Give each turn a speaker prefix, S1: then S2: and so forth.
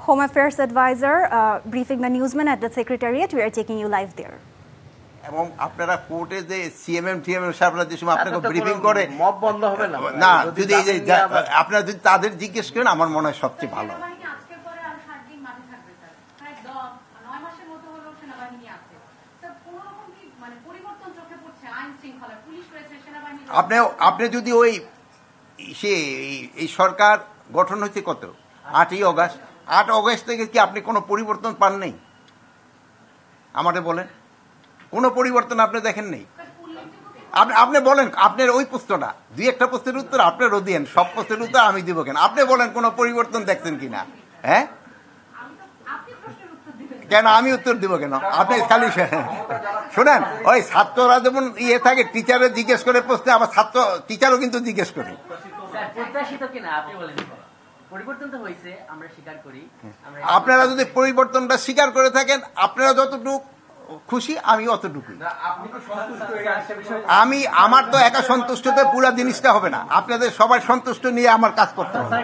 S1: Home Affairs Advisor, briefing the newsmen at the Secretariat. We are taking you live there.
S2: এবং আপনারা কোর্টে যে CMM TMM সাহেবরা যে সময় আপনাকে ব্রিফিং করে
S3: মব বন্ধ হবে না
S2: না, যদি এই যে আপনারা যদি তাদের জিজ্ঞেস করেন আমার মনে হয় সবচেয়ে ভালো। আপনি যদি ওই এই সরকার গঠন হয়েছে কত 8ই অগাস্ট, 8 অগাস্ট থেকে কি আপনি কোনো পরিবর্তন পান নাই? আমাকে বলেন, কোনো পরিবর্তন আপনি দেখেন নেই? আপনি বলেন, আপনার ওই প্রশ্নটা 2-1টা প্রশ্নের উত্তর আপনারও দিয়েন, সব প্রশ্নের উত্তর আমি দিব কেন? আপনি বলেন কোনো পরিবর্তন দেখছেন কিনা? হ্যাঁ, কেন আমি উত্তর দিব কেন? আপনি খালি শোনেন, ওই ছাত্ররা যেমন ইয়ে থাকে, টিচারে জিজ্ঞেস করে প্রশ্নে, আবার টিচারও কিন্তু জিজ্ঞেস করে। আপনারা যদি পরিবর্তনটা স্বীকার করে থাকেন, আপনারা যতটুকু খুশি আমি অতটুকুই। আমার তো একা সন্তুষ্টতে পুরো জিনিসটা হবে না, আপনাদের সবাই সন্তুষ্ট নিয়ে আমার কাজ করতে হবে।